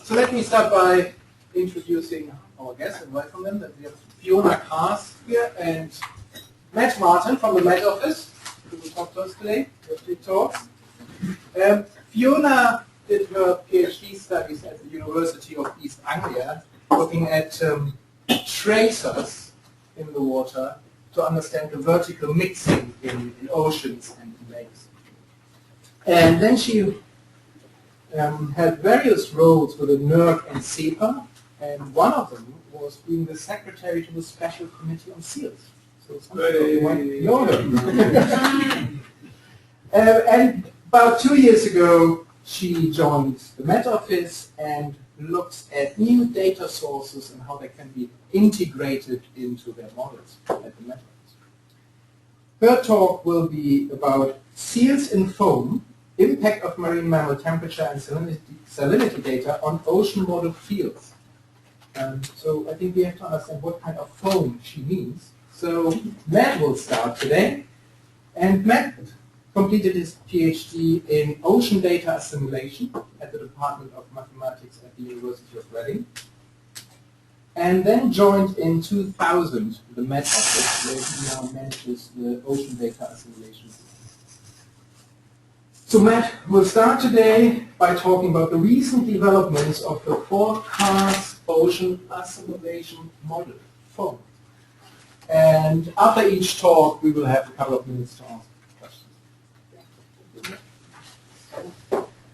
So let me start by introducing our guests and welcome them. We have Fiona Carse here and Matt Martin from the Met Office, who will talk to us today. We have 2 talks. Fiona did her PhD studies at the University of East Anglia, looking at tracers in the water to understand the vertical mixing in oceans and in lakes. And then she had various roles with the NERC and SEPA, and one of them was being the secretary to the Special Committee on Seals. So something you might know her. And about 2 years ago, she joined the Met Office and looks at new data sources and how they can be integrated into their models at the Met Office. Her talk will be about seals in foam, impact of marine mammal temperature and salinity data on ocean model fields. So I think we have to understand what kind of foam she means. So Matt will start today, and Matt completed his PhD in ocean data assimilation at the Department of Mathematics at the University of Reading, and then joined in 2000 the Met Office, where he now manages the ocean data assimilation. So Matt will start today by talking about the recent developments of the Forecast Ocean Assimilation Model, FOAM. And after each talk, we will have a couple of minutes to answer questions.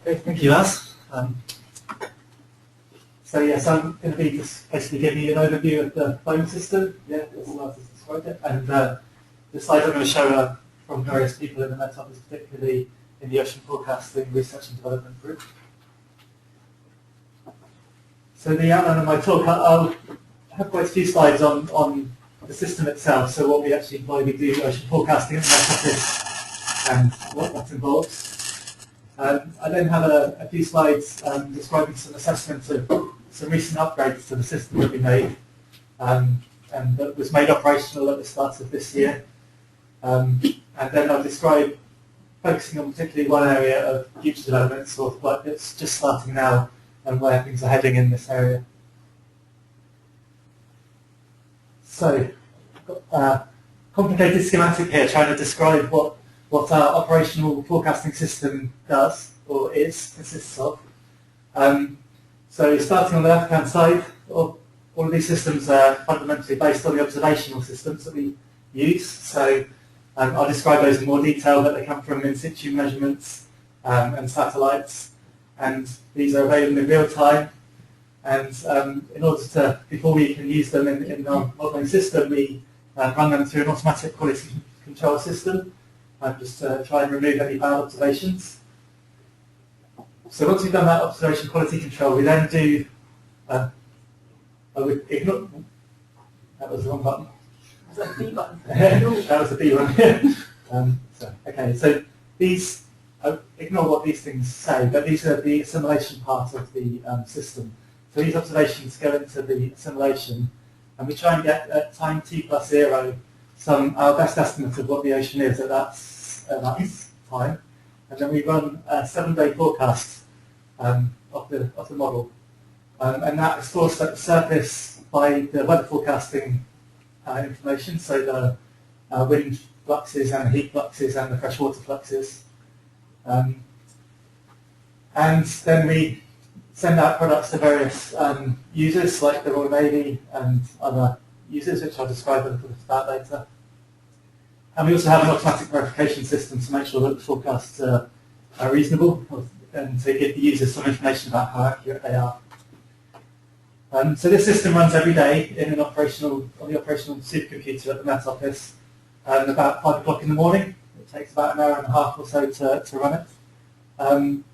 Okay, thank you, Lars. So yes, I'm going to be just basically giving you an overview of the FOAM system, as Lars has described it, and the slides I'm going to show are from various people in the Met Office, particularly in the Ocean Forecasting Research and Development Group. So the outline of my talk, I'll have quite a few slides on the system itself, so what we actually employ, we do ocean forecasting at the Met Office and what that involves. I then have a few slides describing some assessments of some recent upgrades to the system that we made and that was made operational at the start of this year. And then I'll describe focusing on particularly one area of future developments or work that's just starting now and where things are heading in this area. So, I've got a complicated schematic here trying to describe what our operational forecasting system does or consists of. So starting on the left-hand side, all of these systems are fundamentally based on the observational systems that we use. So I'll describe those in more detail, but they come from in situ measurements and satellites, and these are available in real time. And in order to, before we can use them in our modelling system, we run them through an automatic quality control system, just to try and remove any bad observations. So once we've done that observation quality control, we then do, ignore, that was the wrong button. Was that the B button? That was the B one. So these, ignore what these things say, but these are the assimilation part of the system. So these observations go into the assimilation, and we try and get at time t+0 our best estimate of what the ocean is at that time, and then we run a 7-day forecast of the model, and that is sourced at the surface by the weather forecasting information, so the wind fluxes and the heat fluxes and the freshwater fluxes, and then we send out products to various users like the Royal Navy and other users, which I'll describe a little bit about later. And we also have an automatic verification system to make sure that the forecasts are reasonable and to give the users some information about how accurate they are. So this system runs every day on the operational supercomputer at the Met Office, about 5 o'clock in the morning. It takes about an hour and a half or so to run it. And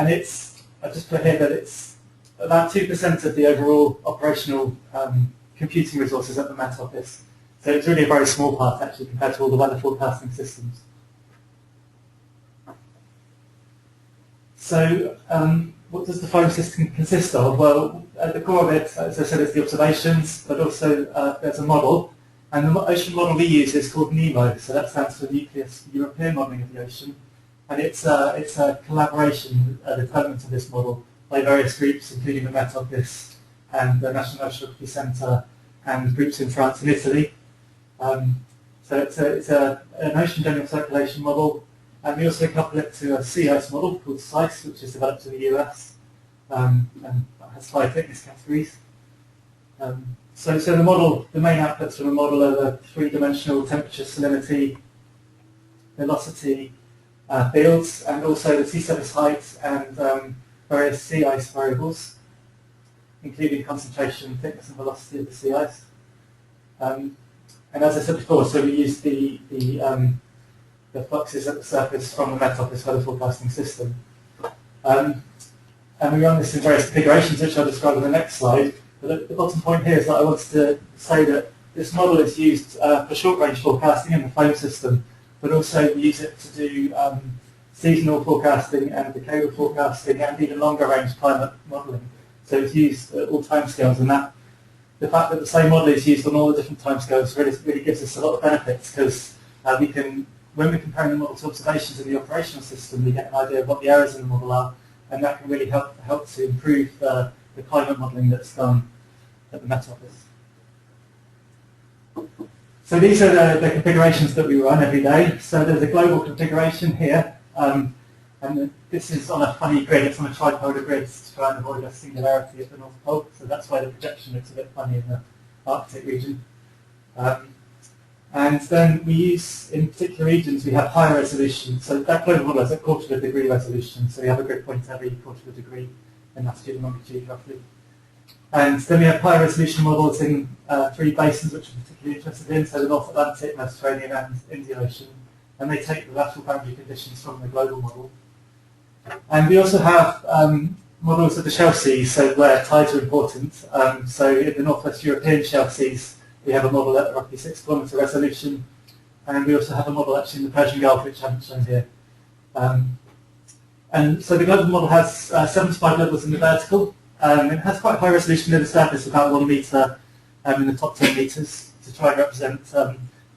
it's, I just put here that it's about 2% of the overall operational computing resources at the Met Office. So it's really a very small part actually compared to all the weather forecasting systems. So what does the FOAM system consist of? Well, at the core of it, as I said, it's the observations, but also there's a model. And the ocean model we use is called NEMO, so that stands for Nucleus European Modelling of the Ocean. And it's a collaboration, the development of this model, by various groups, including the Met Office and the National Oceanography Centre and groups in France and Italy. So it's an ocean general circulation model, and we also couple it to a sea ice model called SICE, which is developed in the US, and has 5 thickness categories. So the model, the main outputs from the model are the 3-dimensional temperature, salinity, velocity fields, and also the sea surface height and various sea ice variables, including concentration, thickness, and velocity of the sea ice. And as I said before, so we use the fluxes at the surface from the Met Office weather forecasting system. And we run this in various configurations, which I'll describe in the next slide. But the bottom point here is that I wanted to say that this model is used for short-range forecasting in the foam system, but also we use it to do seasonal forecasting and decadal forecasting and even longer-range climate modelling. So it's used at all timescales, and that the fact that the same model is used on all the different timescales really gives us a lot of benefits, because we can, when we're comparing the model to observations in the operational system, we get an idea of what the errors in the model are, and that can really help to improve the climate modelling that's done at the Met Office. So these are the configurations that we run every day. So there's a global configuration here, and this is on a funny grid. It's on a tripolar grid to try and avoid a singularity at the North Pole. So that's why the projection looks a bit funny in the Arctic region. And then we use, in particular regions, we have higher resolution. So that global model has a 1/4 degree resolution. So we have a grid point every 1/4 degree in latitude and longitude, roughly. And then we have high resolution models in 3 basins which we're particularly interested in, so the North Atlantic, Mediterranean and Indian Ocean. And they take the lateral boundary conditions from the global model. And we also have models of the shelf seas, so where tides are important. So in the Northwest European shelf seas, we have a model at roughly 6 kilometre resolution. And we also have a model actually in the Persian Gulf, which I haven't shown here. And so the global model has 75 levels in the vertical. It has quite high resolution near the surface, about 1 metre in the top 10 metres, to try and represent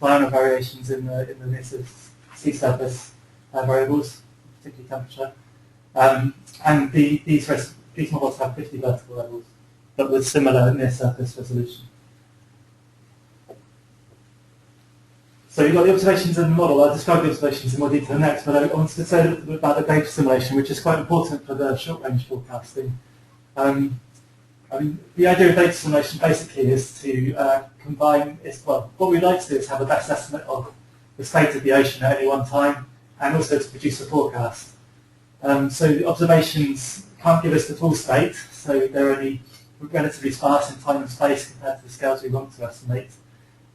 diurnal variations in the near sea surface variables, particularly temperature. And these models have 50 vertical levels, but with similar near surface resolution. So you've got the observations in the model. I'll describe the observations in more detail next, but I wanted to say a little bit about the data assimilation, which is quite important for the short-range forecasting. I mean, the idea of data assimilation basically is to combine, what we'd like to do is have a best estimate of the state of the ocean at any one time, and also to produce a forecast. So the observations can't give us the full state, so they're only relatively sparse in time and space compared to the scales we want to estimate.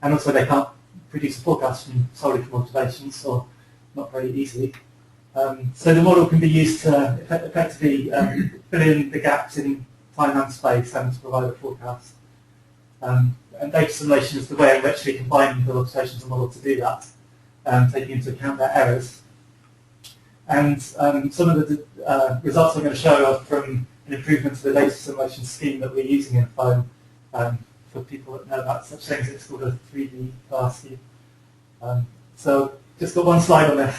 And also they can't produce a forecast solely from observations, or not very easily. So the model can be used to effectively fill in the gaps in time and space and to provide a forecast. And data assimilation is the way in which we combine the observations and model to do that, taking into account their errors. And some of the results I'm going to show are from an improvement to the data assimilation scheme that we're using in foam. For people that know about such things, it's called a 3D class scheme. So just got one slide on this.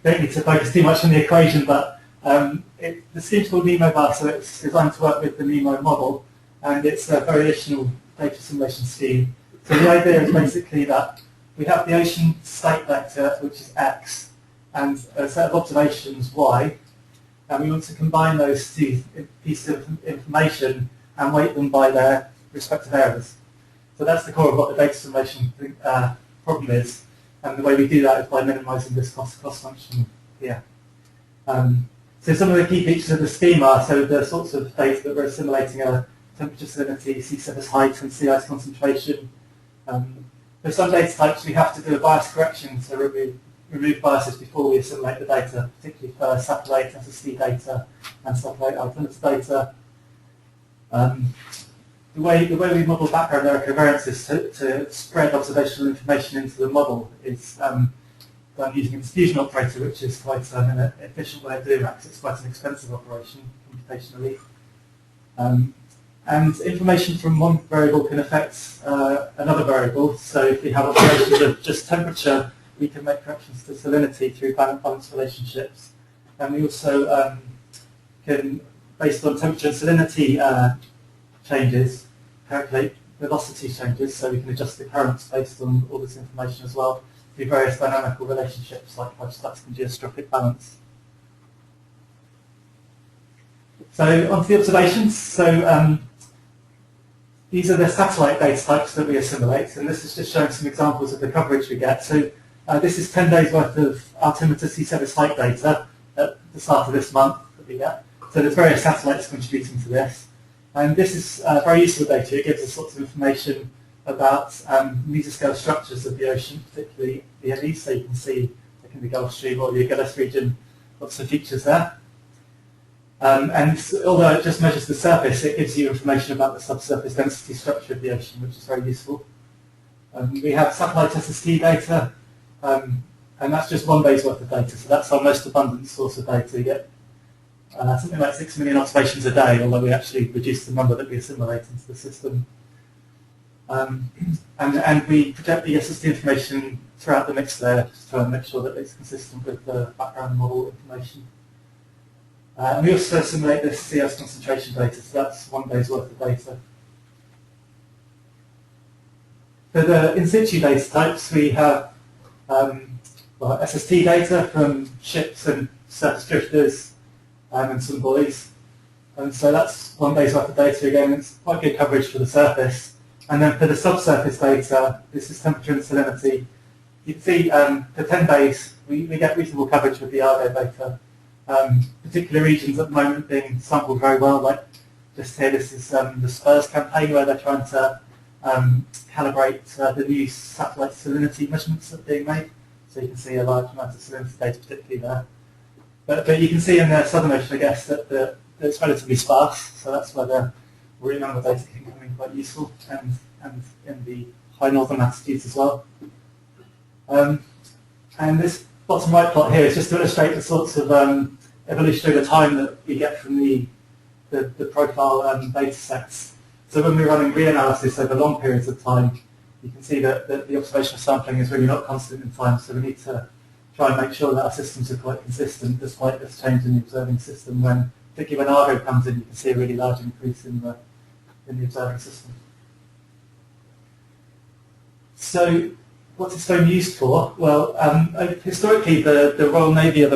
Don't need to focus too much on the equation, but the scheme's called NEMO bar, so it's designed to work with the NEMO model, and it's a variational data assimilation scheme. So the idea is basically that we have the ocean state vector, which is x, and a set of observations, y, and we want to combine those 2 pieces of information and weight them by their respective errors. So that's the core of what the data assimilation problem is, and the way we do that is by minimizing this cost function here. So some of the key features of the scheme are, so the sorts of data that we're assimilating are temperature, salinity, sea surface height, and sea ice concentration. For some data types, we have to do a bias correction to remove biases before we assimilate the data, particularly for satellite SSD data and satellite altimeter data. The way we model background error covariances to spread observational information into the model is done using a diffusion operator, which is quite an efficient way of doing that, because it's quite an expensive operation computationally. And information from one variable can affect another variable. So if we have observations of just temperature, we can make corrections to salinity through balance relationships. And we also can based on temperature and salinity changes, calculate velocity changes, so we can adjust the currents based on all this information as well through various dynamical relationships like hydrostatic and geostrophic balance. So on to the observations. So these are the satellite data types that we assimilate, and this is just showing some examples of the coverage we get. So this is 10 days worth of altimeter sea surface height data at the start of this month that we get. So there's various satellites contributing to this. And this is very useful data. It gives us lots of information about mesoscale structures of the ocean, particularly the eddies, so you can see like in the Gulf Stream or the Agulhas region, lots of features there. And although it just measures the surface, it gives you information about the subsurface density structure of the ocean, which is very useful. We have satellite SST data, and that's just 1 day's worth of data, so that's our most abundant source of data. You get something like 6 million observations a day, although we actually reduce the number that we assimilate into the system. And we project the SST information throughout the mix there, just to try and make sure that it's consistent with the background model information. We also assimilate this sea ice concentration data, so that's 1 day's worth of data. For the in situ data types, we have SST data from ships and surface drifters and some buoys. And so that's 1 day's worth of data again. It's quite good coverage for the surface. And then for the subsurface data, this is temperature and salinity. You can see for 10 days, we get reasonable coverage with the Argo data. Particular regions at the moment being sampled very well, like just here, this is the Spurs campaign where they're trying to calibrate the new satellite salinity measurements that are being made. So you can see a large amount of salinity data particularly there. But you can see in the Southern Ocean, I guess, that it's relatively sparse, so that's where the marine mammal data can come in quite useful, and in the high northern latitudes as well. And this bottom right plot here is just to illustrate the sorts of evolution over time that we get from the profile data sets. So when we're running reanalysis over long periods of time, you can see that the observational sampling is really not constant in time, so we need to try and make sure that our systems are quite consistent despite this change in the observing system. Particularly when Argo comes in, you can see a really large increase in the observing system. So what's this phone used for? Well, historically the Royal Navy have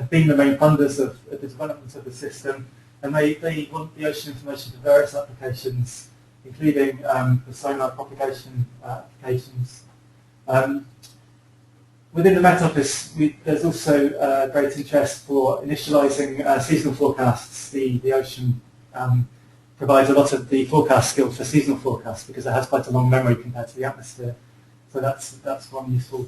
been the main funders of the development of the system, and they want the ocean information for various applications, including the sonar propagation applications. Within the Met Office, there's also great interest for initializing seasonal forecasts. The ocean provides a lot of the forecast skill for seasonal forecasts because it has quite a long memory compared to the atmosphere. So that's one useful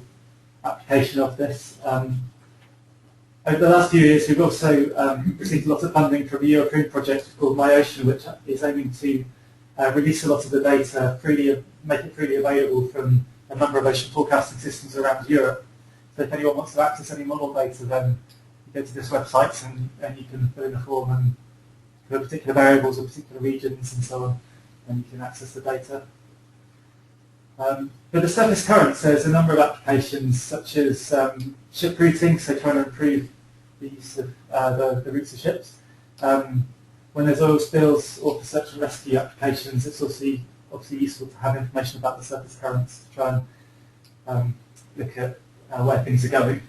application of this. Over the last few years, we've also received a lot of funding from a European project called MyOcean, which is aiming to release a lot of the data make it freely available from a number of ocean forecasting systems around Europe. So if anyone wants to access any model data, then you go to this website and you can fill in a form and for particular variables or particular regions and so on, and you can access the data. For the surface currents, there's a number of applications such as ship routing, so trying to improve the use of the routes of ships. When there's oil spills or for search and rescue applications, it's obviously useful to have information about the surface currents to try and look at where things are going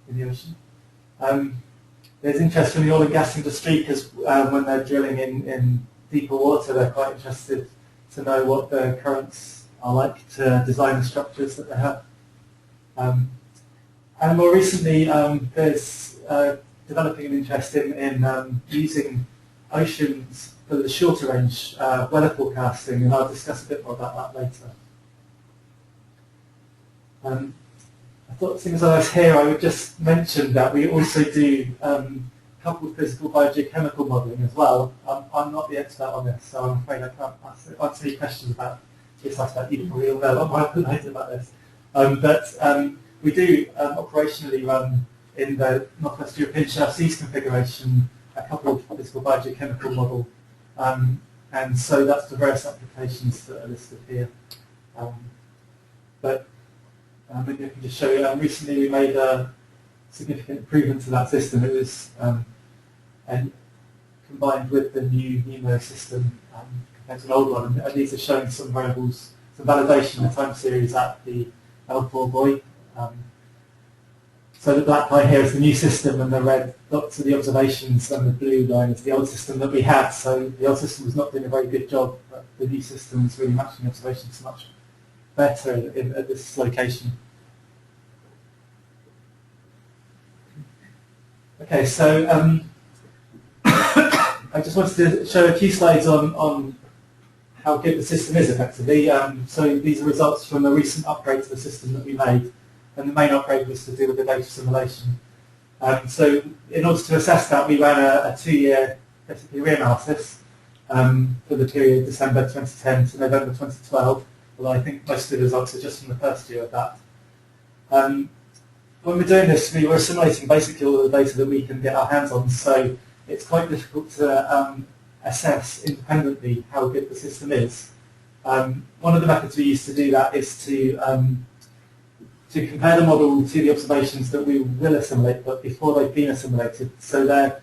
in the ocean. There's interest from the oil and gas industry because when they're drilling in deeper water, they're quite interested to know what the currents are like to design the structures that they have. And more recently, there's developing an interest in using oceans for the shorter range weather forecasting, and I'll discuss a bit more about that later. I thought, seeing as I was here, I would just mention that we also do coupled physical biogeochemical modelling as well. I'm not the expert on this, so I'm afraid I can't answer any questions about this aspect. You probably all know a lot more later about this. But we do operationally run in the Northwest European Shelf Seas configuration a coupled physical biogeochemical model, and so that's the various applications that are listed here. But maybe I can just show you. Recently we made a significant improvement to that system. It was combined with the new NEMO system compared to an old one, and these are showing some variables, some validation of the time series at the L4 buoy. So the black line here is the new system, and the red dots are the observations, and the blue line is the old system that we had. So the old system was not doing a very good job, but the new system is really matching the observations much better at this location. Okay, so I just wanted to show a few slides on how good the system is effectively. So these are results from a recent upgrade to the system that we made, and the main upgrade was to do with the data assimilation. So in order to assess that, we ran a 2-year basically reanalysis for the period December 2010 to November 2012, although I think most of the results are just from the first year of that. When we're doing this, we were assimilating basically all of the data that we can get our hands on, so it's quite difficult to assess independently how good the system is. One of the methods we use to do that is to compare the model to the observations that we will assimilate, but before they've been assimilated. So they're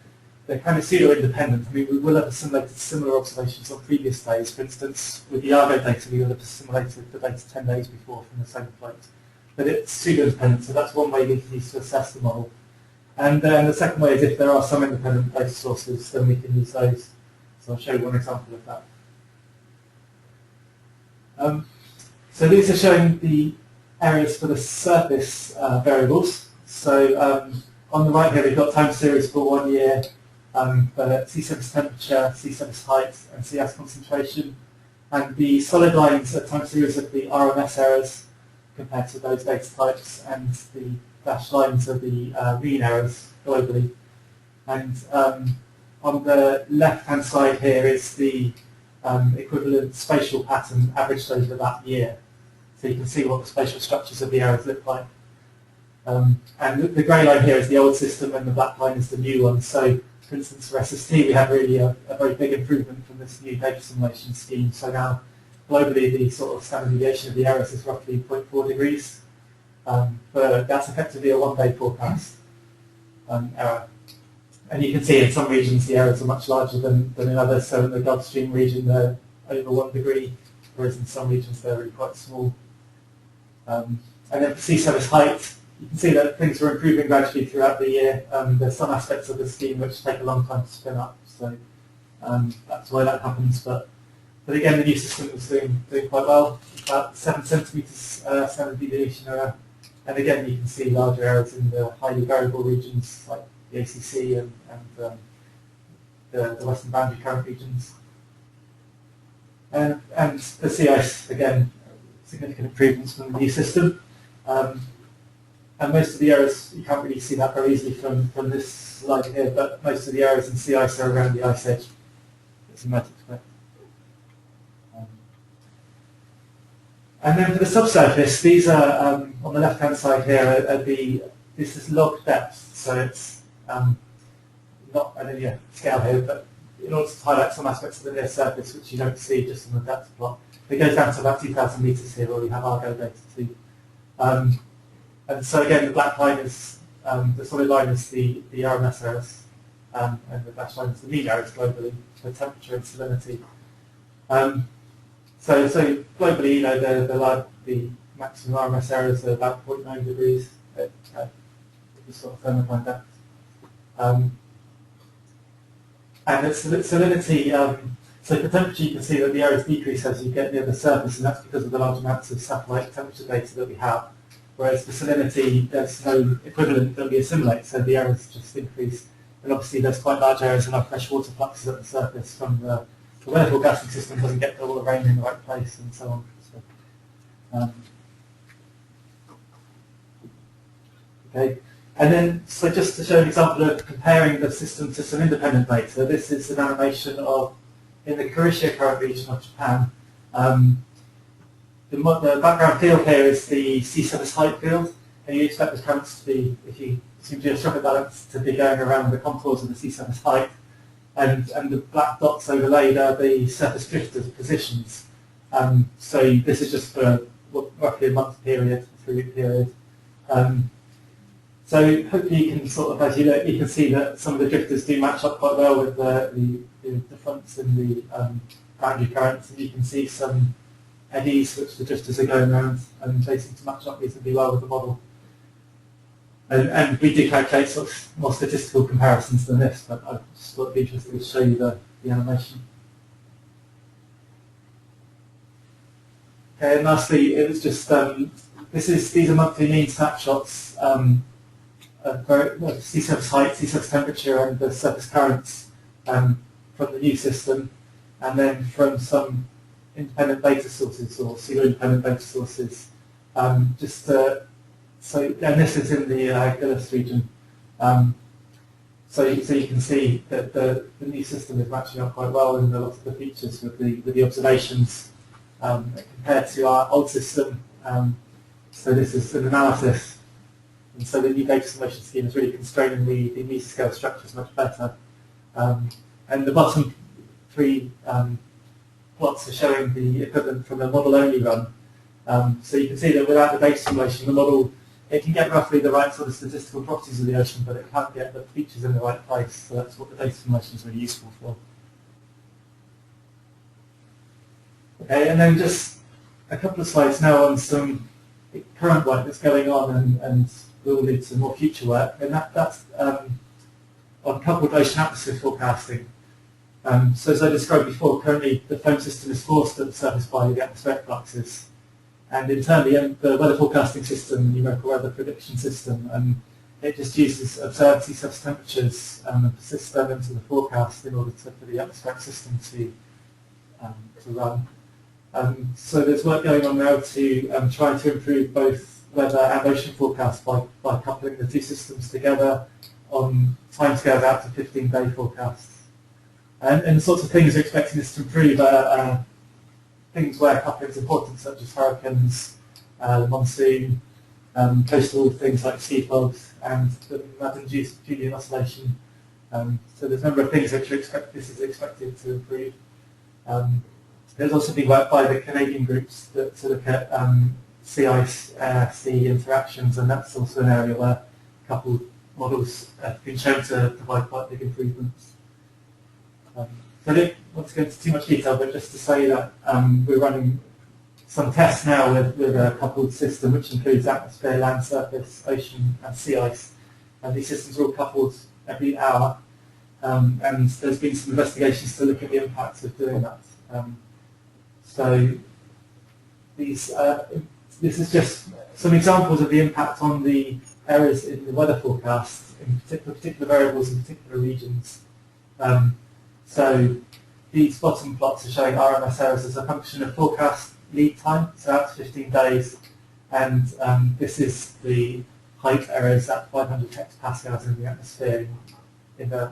kind of pseudo-independent. I mean, we will have assimilated similar observations on previous days. For instance, with the Argo data, we will have assimilated the data 10 days before from the same float. But it's pseudo-independent, so that's one way we can use to assess the model. And then the second way is if there are some independent data sources, then we can use those. So I'll show you one example of that. So these are showing the areas for the surface variables. So on the right here we've got time series for 1 year for sea surface temperature, sea surface height and sea ice concentration. And the solid lines are time series of the RMS errors compared to those data types, and the dashed lines are the mean errors globally. And on the left-hand side here is the equivalent spatial pattern averaged over that year. So you can see what the spatial structures of the errors look like. And the grey line here is the old system, and the black line is the new one. So, for instance, for SST, we have really a very big improvement from this new data assimilation scheme. So now, globally, the sort of standard deviation of the errors is roughly 0.4 degrees. But that's effectively a 1-day forecast error. And you can see in some regions the errors are much larger than in others. So in the Gulf Stream region, they're over 1 degree, whereas in some regions they're really quite small. And then for sea surface height, you can see that things are improving gradually throughout the year. There's some aspects of the scheme which take a long time to spin up, so that's why that happens. But again, the new system is doing quite well. About 7 centimeters standard deviation error, and again you can see larger errors in the highly variable regions like the ACC and the western boundary current regions. And the sea ice, again, significant improvements from the new system. And most of the errors, you can't really see that very easily from this slide here, but most of the errors in sea ice are around the ice edge. It's a metric split. And then for the subsurface, these are, on the left-hand side here, this is log depth, so it's not a linear scale here, but in order to highlight some aspects of the near surface, which you don't see just on the depth plot, it goes down to about 2,000 meters here, where we have Argo data too. And so again, the black line is, the solid line is the RMS errors, and the dashed line is the mean errors globally for temperature and salinity. So globally, you know, the maximum RMS errors are about 0.9 degrees at this sort of thermocline depth. And its salinity, so for temperature you can see that the errors decrease as you get near the surface, and that's because of the large amounts of satellite temperature data that we have. Whereas for salinity, there's no equivalent that we assimilate, so the errors just increase. And obviously there's quite large errors in our freshwater fluxes at the surface from the weather forecasting system doesn't get all the rain in the right place and so on. So, okay. And then, so just to show an example of comparing the system to some independent data, this is an animation of, in the Kurishia current region of Japan, the background field here is the sea surface height field, and you expect the currents to be, if you assume geostrophic balance, to be going around the contours of the sea surface height, and the black dots overlaid are the surface drifters positions. So this is just for roughly a month period, a 3-week period. So hopefully you can sort of, as you look, you can see that some of the drifters do match up quite well with the fronts and the boundary currents, and you can see some eddies which the drifters are going around, and they seem to match up reasonably well with the model. And we do calculate sort of more statistical comparisons than this, but I just thought it'd be interesting to show you the animation. Okay, and lastly, it was just these are monthly mean snapshots of sea surface height, sea surface temperature, and the surface currents from the new system, and then from some independent data sources or pseudo-independent data sources. And this is in the Gillis region. So you can see that the new system is matching up quite well in a lot of the features with the observations compared to our old system. So this is an analysis, and so the new data assimilation scheme is really constraining the mesoscale structures much better. And the bottom three plots are showing the equivalent from a model-only run. So you can see that without the data assimilation, the model, it can get roughly the right sort of statistical properties of the ocean, but it can't get the features in the right place. So that's what the data assimilation is really useful for. Okay, and then just a couple of slides now on some current work that's going on and will lead to more future work. And that's on coupled ocean atmosphere forecasting. So as I described before, currently the foam system is forced at the surface by the atmospheric fluxes. And in turn, the weather forecasting system, the numerical weather prediction system, it just uses observed sea surface temperatures and persists them into the forecast in order for the atmospheric system to run. So there's work going on now to try to improve both weather and ocean forecasts by coupling the two systems together on timescales out to 15-day forecasts. And the sorts of things we're expecting this to improve are things where coupling is important, such as hurricanes, the monsoon, coastal things like sea fogs, and the mud-induced Julian oscillation. So there's a number of things which this is expected to improve. There's also been work by the Canadian groups to look at sea ice, sea interactions, and that's also an area where coupled models have been shown to provide quite big improvements. So I don't want to go into too much detail, but just to say that we're running some tests now with a coupled system which includes atmosphere, land surface, ocean and sea ice. And these systems are all coupled every hour. And there's been some investigations to look at the impacts of doing that. So this is just some examples of the impact on the areas in the weather forecast, in particular variables in particular regions. So these bottom plots are showing RMS errors as a function of forecast lead time, so that's 15 days, and this is the height errors at 500 hectopascals in the atmosphere in the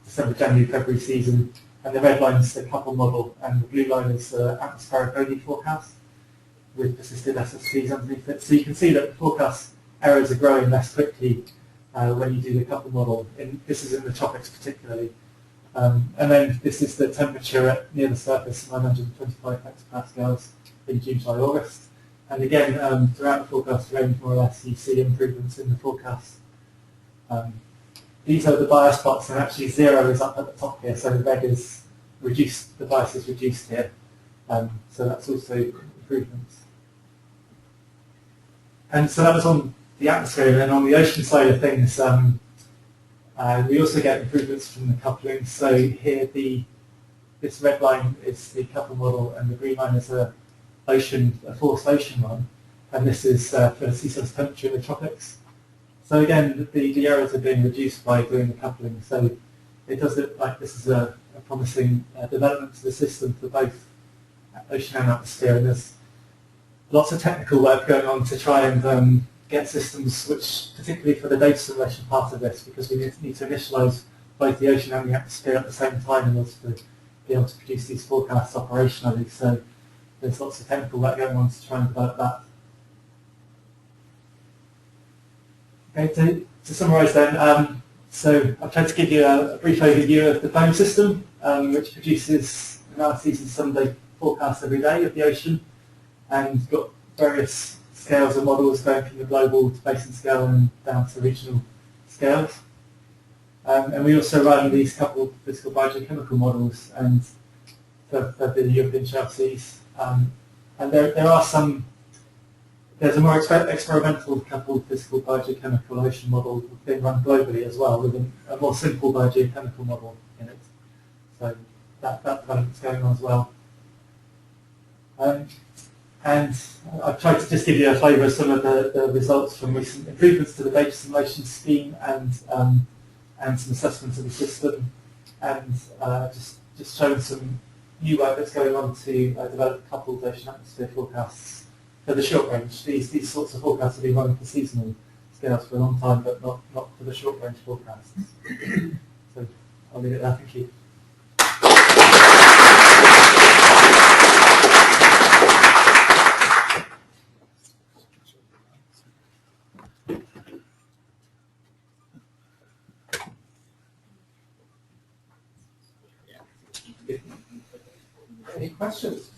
December, January, February season, and the red line is the couple model, and the blue line is the atmospheric only forecast with persisted SSTs underneath it. So you can see that the forecast errors are growing less quickly when you do the couple model. This is in the tropics particularly. And then this is the temperature near the surface, 925 hectopascals in June, July, August. And again, throughout the forecast range, more or less, you see improvements in the forecast. These are the bias plots, and actually 0 is up at the top here, so the red is reduced, the bias is reduced here. So that's also improvements. And so that was on the atmosphere, and then on the ocean side of things, we also get improvements from the coupling. So here, this red line is the couple model, and the green line is a forced ocean one, and this is for sea surface temperature in the tropics. So again, the errors are being reduced by doing the coupling. So it does look like this is a promising development to the system for both ocean and atmosphere. And there's lots of technical work going on to try and get systems which, particularly for the data assimilation part of this, because we need to initialize both the ocean and the atmosphere at the same time in order to be able to produce these forecasts operationally. So there's lots of technical work going on to try and develop that. Okay, to summarise then, so I've tried to give you a brief overview of the foam system, which produces analyses and 7-day forecasts every day of the ocean, and got various scales of models going from the global to basin scale and down to regional scales. And we also run these coupled physical biogeochemical models and for the European shelf seas. And there are some, there's a more experimental coupled physical biogeochemical ocean model being run globally as well, with a more simple biogeochemical model in it. So that development's going on as well. And I've tried to just give you a flavour of some of the results from recent improvements to the data assimilation scheme and some assessments of the system, and just showing some new work that's going on to develop coupled ocean atmosphere forecasts for the short range. These sorts of forecasts have been running for seasonal scales for a long time, but not for the short range forecasts. So I'll leave it there. Thank you. Any questions?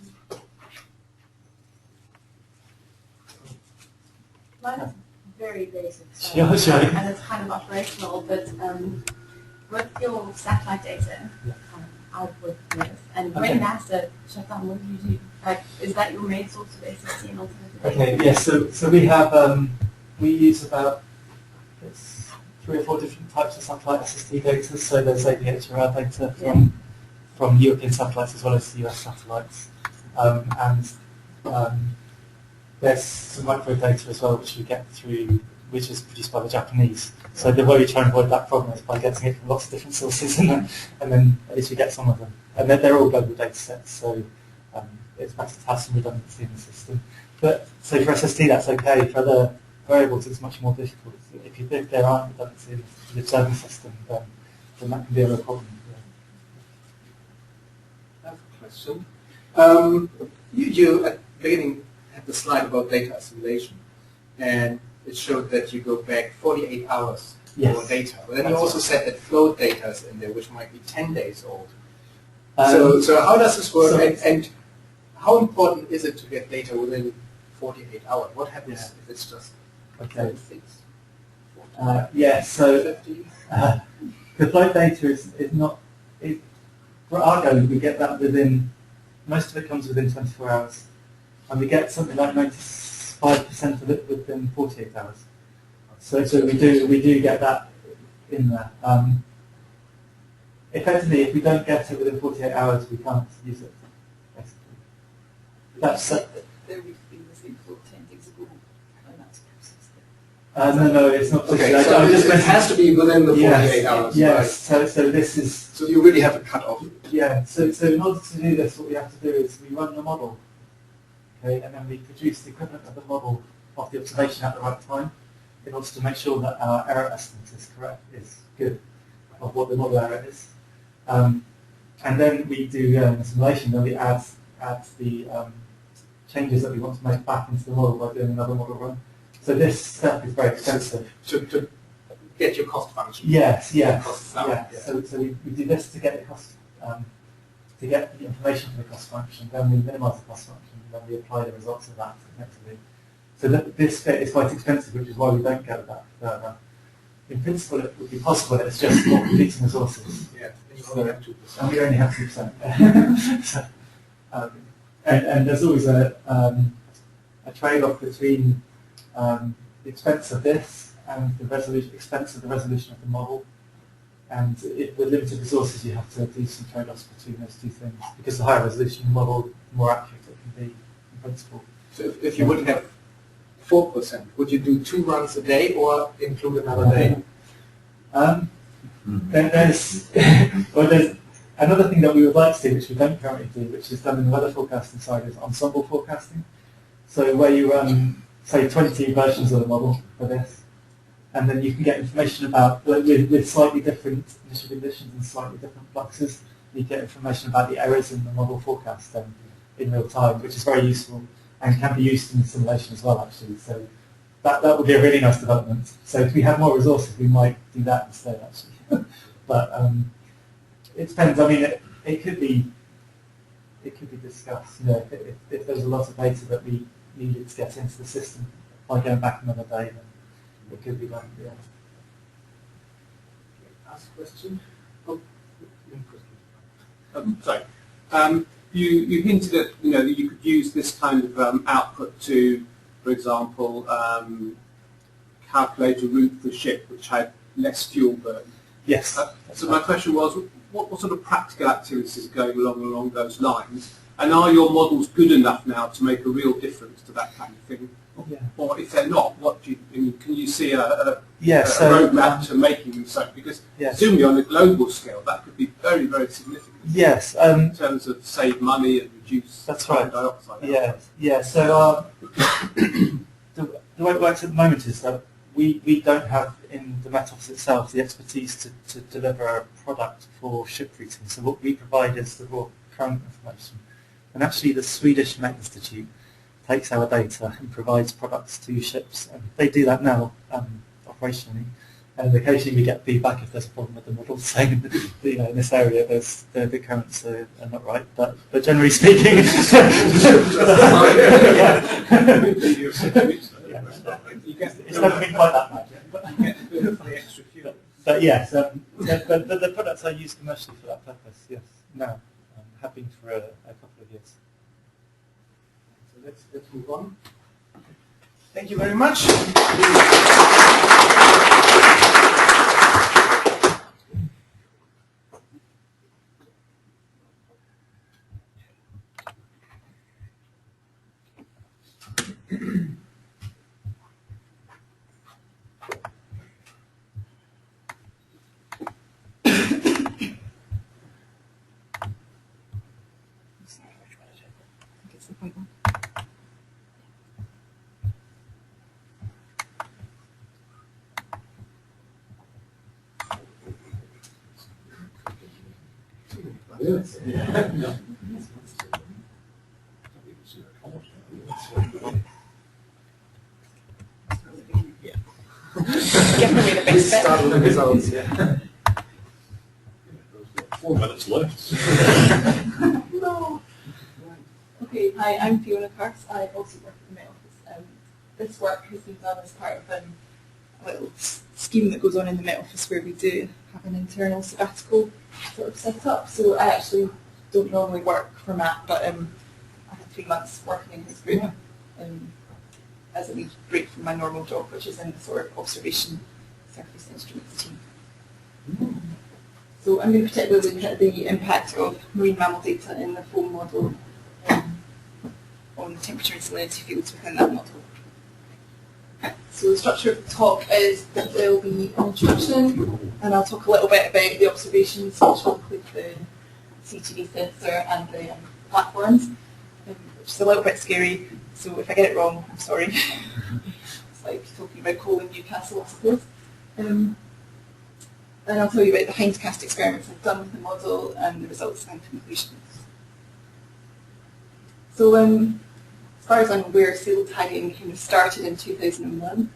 Mine is very basic, Sure. and it's kind of operational, but with your satellite data, output this, and when NASA shut down, what do you do? Like, is that your main source of SST and alternative data? Okay, yes, so we have, we use about 3 or 4 different types of satellite SST data, so there's ADHRR data from European satellites as well as US satellites, and there's some micro data as well which we get through, which is produced by the Japanese. So the way we try and avoid that problem is by getting it from lots of different sources, and then at least we get some of them. And they're all global data sets, so it's better to have some redundancy in the system. But so for SST that's okay. For other variables it's much more difficult. If there aren't redundancy in the observing system, then that can be a real problem. I have a question. You at the beginning had the slide about data assimilation, and it showed that you go back 48 hours for data. But then you also said that float data is in there, which might be 10 days old. So how does this work, and how important is it to get data within 48 hours? What happens if it's just 36? So the float data is not, for Argo we get that within, most of it comes within 24 hours, and we get something like 95% of it within 48 hours. So we do get that in there. Effectively, if we don't get it within 48 hours, we can't use it. Basically, that's no, it's not. Okay, so it has to be within the 48 hours. Yes. Right? So this is. So you really have a cut-off. Yeah. So in order to do this, what we have to do is we run the model, okay, and then we produce the equivalent of the model of the observation at the right time, in order to make sure that our error estimate is correct, is good, of what the model error is. And then we do a simulation, then we add the changes that we want to make back into the model by doing another model run. So this step is very expensive. To get your cost function. Yes, yes. Costs down, yeah. So we do this to get the cost, to get the information for the cost function, then we minimise the cost function, and then we apply the results of that effectively. So this bit is quite expensive, which is why we don't go that further. In principle, it would be possible, it's just not competing resources. Yeah, and you only have 2%. And we only have 2%. So, and there's always a trade-off between the expense of this and the expense of the resolution of the model. And with limited resources, you have to do some trade-offs between those two things, because the higher resolution model, the more accurate it can be in principle. So if you would have 4%, would you do 2 runs a day or include another day? There's another thing that we would like to do, which we don't currently do, which is done in the weather forecasting side, is ensemble forecasting. So where you run, say, 20 versions of the model for this, and then you can get information about, with slightly different initial conditions and slightly different fluxes, you get information about the errors in the model forecast in real time, which is very useful and can be used in the simulation as well, actually. So that would be a really nice development. So if we had more resources, we might do that instead, actually. But it depends. I mean, it could be discussed. You know, if there's a lot of data that we needed to get into the system. By going back another day, then it could be done. Yeah. Ask a question. Sorry. You hinted at that you could use this kind of output to, for example, calculate a route for a ship which had less fuel burn. Yes. So my question was, what sort of practical activities are going along those lines? And are your models good enough now to make a real difference to that kind of thing? Yeah. Or if they're not, what do you, can you see a so, roadmap to making them so? Because yes. presumably on a global scale, that could be very, very significant. Yes. In terms of save money and reduce carbon dioxide. Yeah. Yeah. So the way it works at the moment is that we don't have in the Met Office itself the expertise to deliver a product for ship routing. So what we provide is the raw current information. And actually the Swedish Met Institute takes our data and provides products to ships. And they do that now operationally. And occasionally we get feedback if there's a problem with the model, saying that, in this area the currents are not right. But generally speaking, it's never been quite that bad yet. But yes, but the products are used commercially for that purpose. Yes, now have been for a couple of years. So let's move on. Thank you very much. Give away the best bit. Start with the results, yeah. 4 minutes left. No. Okay, hi, I'm Fiona Carse. I also work at the Met Office. This work has been done as part of a little scheme that goes on in the Met Office where we do have an internal sabbatical sort of set up. So I actually don't normally work for Matt, but I had 3 months working in his group as a break from my normal job, which is in the sort of observation surface instruments team. So I'm going to particularly look at the impact of marine mammal data in the foam model on temperature and salinity fields within that model. So the structure of the talk is that there will be an introduction, and I'll talk a little bit about the observations, which will include the CTV sensor and the platforms, which is a little bit scary, so if I get it wrong, I'm sorry. It's like talking about coal in Newcastle, I suppose. And I'll tell you about the hindcast experiments I've done with the model and the results and conclusions. So as far as I'm aware, seal tagging kind of started in 2001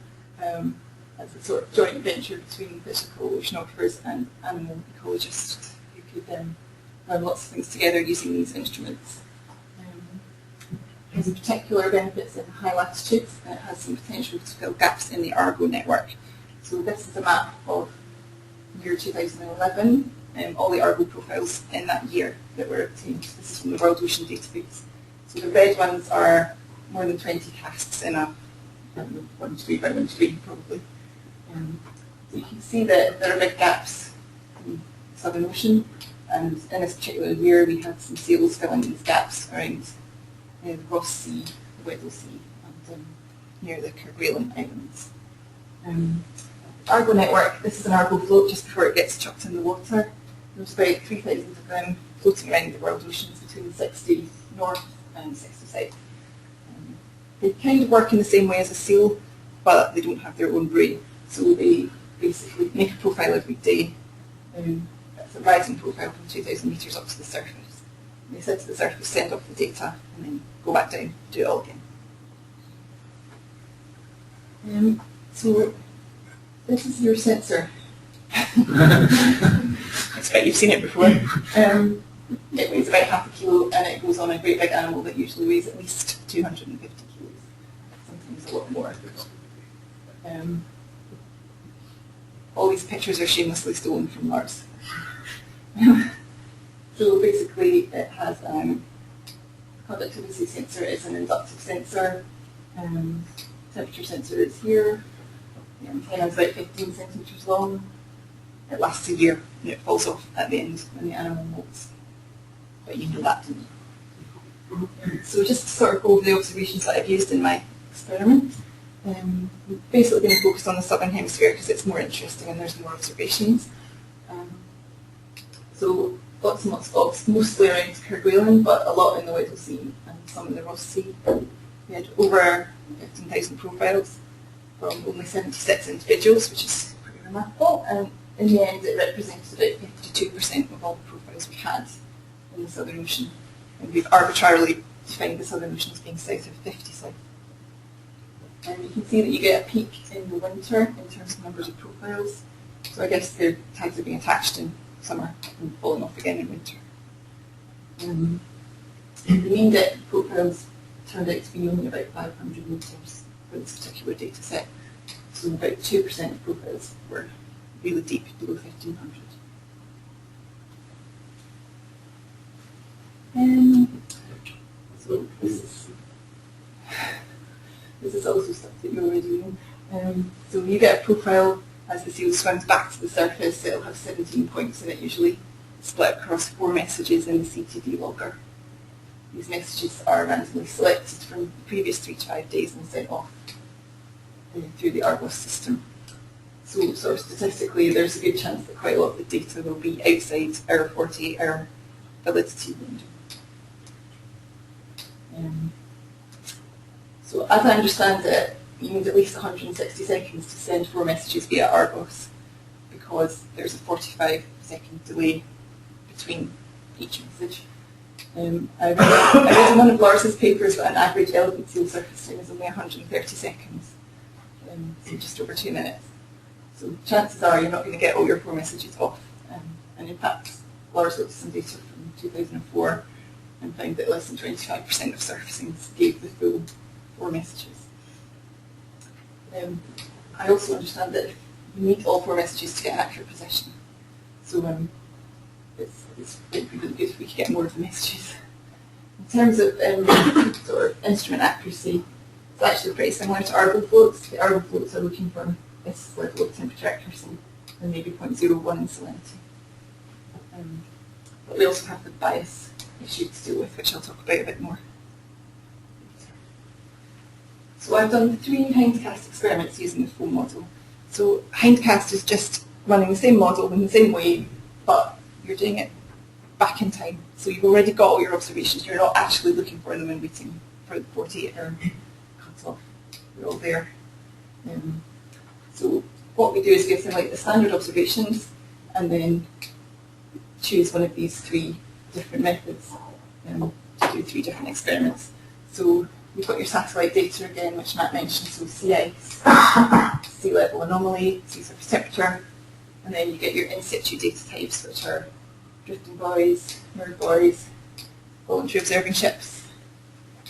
as a sort of joint venture between physical oceanographers and animal ecologists who could learn lots of things together using these instruments. It has particular benefits in high latitudes, and it has some potential to fill gaps in the Argo network. So this is a map of year 2011, all the Argo profiles in that year that were obtained. This is from the World Ocean Database. So the red ones are more than 20 casts in a 1 degree by 1 degree probably. So you can see that there are big gaps in the Southern Ocean, and in this particular year we had some seals filling these gaps around the Ross Sea, the Weddell Sea, and near the Kerguelen Islands. Argo network, this is an Argo float just before it gets chucked in the water. There's about 3,000 of them floating around the world oceans between 60 north and 60 south. They kind of work in the same way as a seal, but they don't have their own brain. So they basically make a profile every day. It's a rising profile from 2,000 metres up to the surface. They sit to the surface, send off the data, and then go back down, do it all again. So this is your sensor. I expect you've seen it before. It weighs about half a kilo, and it goes on a great big animal that usually weighs at least 250 kilos. sometimes a lot more. All these pictures are shamelessly stolen from Mars. So basically it has conductivity sensor is an inductive sensor, temperature sensor is here, the antenna is about 15 centimetres long, it lasts a year and it falls off at the end when the animal molts. But you know that, didn't you? So just to sort of go over the observations that I've used in my experiment, I'm basically going to focus on the southern hemisphere because it's more interesting and there's more observations. So lots and lots of logs, mostly around Kerguelen, but a lot in the Weddell Sea and some in the Ross Sea. We had over 15,000 profiles from only 76 individuals, which is pretty remarkable, and in the end it represents about 52% of all the profiles we had in the Southern Ocean. And we've arbitrarily defined the Southern Ocean as being south of 50 south. And you can see that you get a peak in the winter in terms of numbers of profiles. So I guess their tags are being attached in summer and falling off again in winter. The mean depth of profiles turned out to be only about 500 metres for this particular data set. So about 2% of profiles were really deep, below 1500. So this is also stuff that you're already doing. So you get a profile as the seal swims back to the surface. It'll have 17 points in it usually, split across 4 messages in the CTD logger. These messages are randomly selected from the previous 3 to 5 days and sent off through the Argos system. So sort of statistically, there's a good chance that quite a lot of the data will be outside our 48-hour validity window. So as I understand it, you need at least 160 seconds to send 4 messages via Argos because there's a 45-second delay between each message. I read in one of Lars's papers that an average elegant seal surface time is only 130 seconds, so just over 2 minutes. So chances are you're not going to get all your 4 messages off. And in fact, Lars looked at some data from 2004 and found that less than 25% of surfacings gave the full 4 messages. I also understand that you need all 4 messages to get an accurate position. So it's really good if we could get more of the messages. In terms of sort of instrument accuracy, it's actually pretty similar to Argo floats. The Argo floats are looking for this level of temperature accuracy and maybe 0.01 in salinity. But we also have the bias issue to deal with, which I'll talk about a bit more. So I've done 3 hindcast experiments using the foam model. So hindcast is just running the same model in the same way, but you're doing it back in time. So you've already got all your observations. You're not actually looking for them and waiting for the 48-hour cut-off. They're all there. So what we do is we assimilate the standard observations and then choose one of these 3 different methods to do 3 different experiments. So you've got your satellite data again, which Matt mentioned, so sea ice, sea level anomaly, sea surface temperature, and then you get your in situ data types, which are drifting buoys, moored buoys, voluntary observing ships,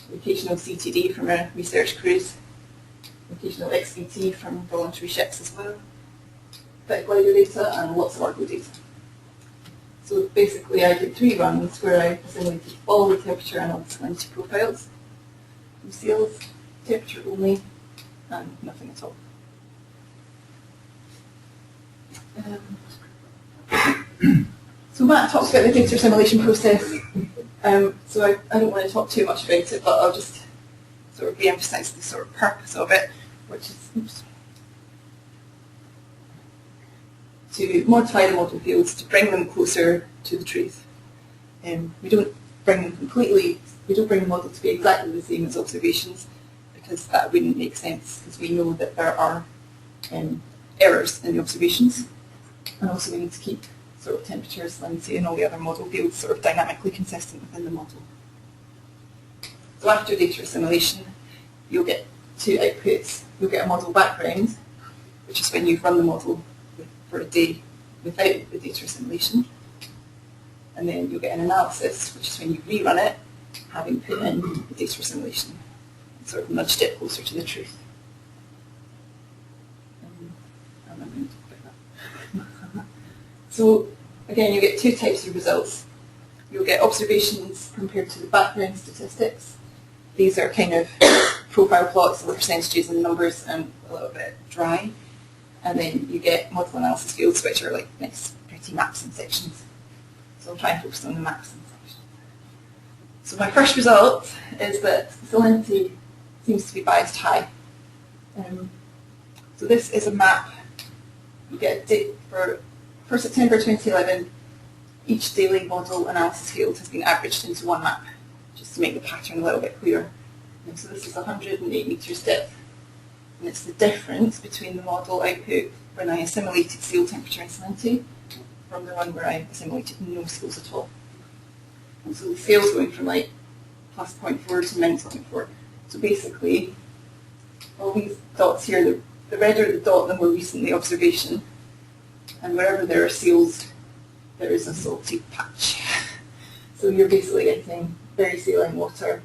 the occasional CTD from a research cruise, the occasional XVT from voluntary ships as well, bit of glider data, and lots of Argo data. So basically I did 3 runs where I assimilated all the temperature and all the salinity profiles. Seals, temperature only, and nothing at all. So Matt talked about the data assimilation process, so I don't want to talk too much about it, but I'll just sort of re-emphasise the sort of purpose of it, which is to modify the model fields to bring them closer to the truth. We don't bring them completely. We don't bring the model to be exactly the same as observations because that wouldn't make sense because we know that there are errors in the observations, and also we need to keep sort of temperature, salinity and all the other model fields sort of dynamically consistent within the model. So after data assimilation you'll get 2 outputs. You'll get a model background, which is when you've run the model for a day without the data assimilation, and then you'll get an analysis, which is when you rerun it having put in the data assimilation. sort of nudged it closer to the truth. I'm not going to talk about that. So again, you get two types of results. You'll get observations compared to the background statistics. These are kind of profile plots of the percentages and numbers and a little bit dry. And then you get model analysis fields, which are like nice, pretty maps and sections. So I'll try and focus on the maps and sections. So my first result is that salinity seems to be biased high. So this is a map. You get a date for September 2011. Each daily model analysis field has been averaged into one map, just to make the pattern a little bit clearer. And so this is 108 meters depth. And it's the difference between the model output when I assimilated seal temperature and salinity from the one where I assimilated no seals at all. And so the scale's going from like plus 0.4 to minus 0.4. So basically, all these dots here, the redder the dot, the more recent the observation. And wherever there are seals, there is a salty patch. So you're basically getting very saline water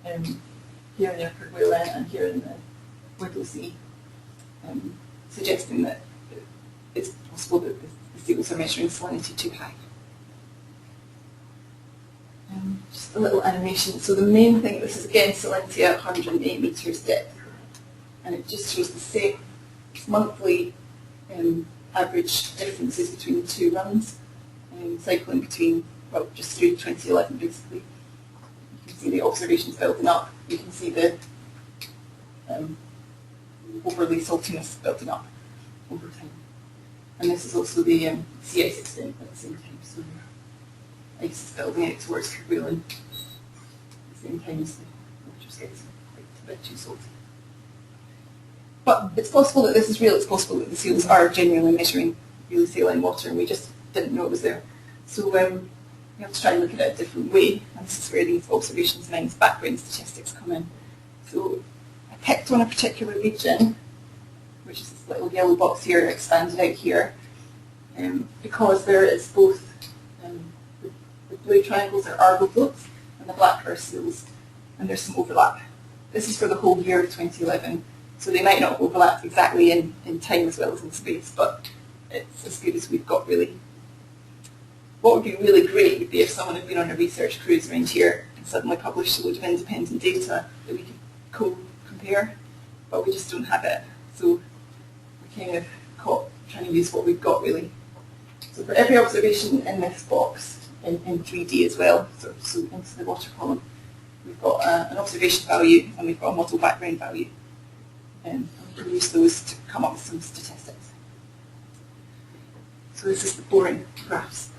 here in the upper Whalen and here in the Weddell Sea, suggesting that it's possible that the seals are measuring salinity too high. Just a little animation. So the main thing, this is again salinity at 108 meters depth, and it just shows the same monthly average differences between the two runs, cycling between, well, just through 2011 basically. You can see the observations building up. You can see the overly saltiness building up over time. And this is also the sea ice extent at the same time. So ice is building out towards Kerguelen at the same time as the water gets a bit too salty. But it's possible that this is real. It's possible that the seals are genuinely measuring really saline water and we just didn't know it was there. So we have to try and look at it a different way, and this is where these observations minus background statistics come in. So I picked on a particular region, which is this little yellow box here, expanded out here, because there is both the blue triangles are Argo floats and the black are seals, and there's some overlap. This is for the whole year of 2011, so they might not overlap exactly in time as well as in space, but it's as good as we've got really. What would be really great would be if someone had been on a research cruise around here and suddenly published a load of independent data that we could compare, but we just don't have it. So we're kind of caught trying to use what we've got really. So for every observation in this box, in 3D as well, so into the water column, we've got an observation value and we've got a model background value. And we can use those to come up with some statistics. So this is the boring graphs.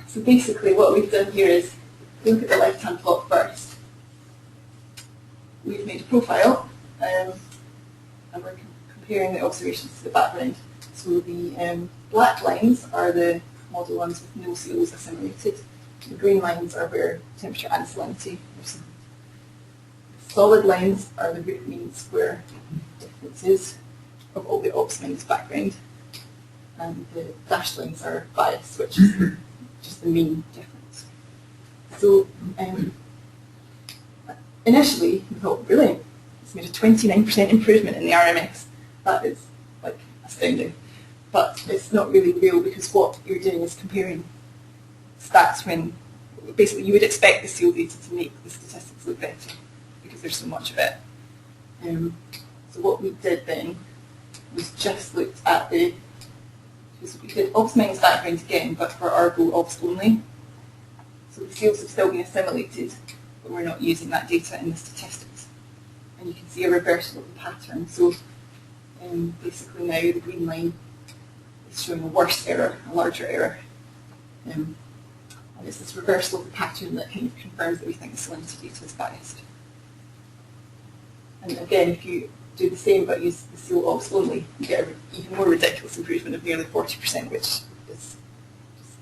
So basically what we've done here is look at the left-hand plot first. We've made a profile and we're comparing the observations to the background. So the black lines are the model ones with no seals assimilated. The green lines are where temperature and salinity are assimilated. Solid lines are the root mean square differences of all the obs minus background. And the dashed lines are bias, which is just the mean difference. So initially we thought, brilliant, it's made a 29% improvement in the RMS. That is like astounding. But it's not really real because what you're doing is comparing stats when basically you would expect the seal data to make the statistics look better because there's so much of it. So what we did then was just looked at the so we did obs minus background again, but for Argo obs only. So the seals have still been assimilated, but we're not using that data in the statistics. And you can see a reversal of the pattern. So basically now the green line is showing a worse error, a larger error. And it's this reversal of the pattern that kind of confirms that we think the salinity data is biased. And again, if you do the same but use the seal obs only, you get an even more ridiculous improvement of nearly 40%, which is just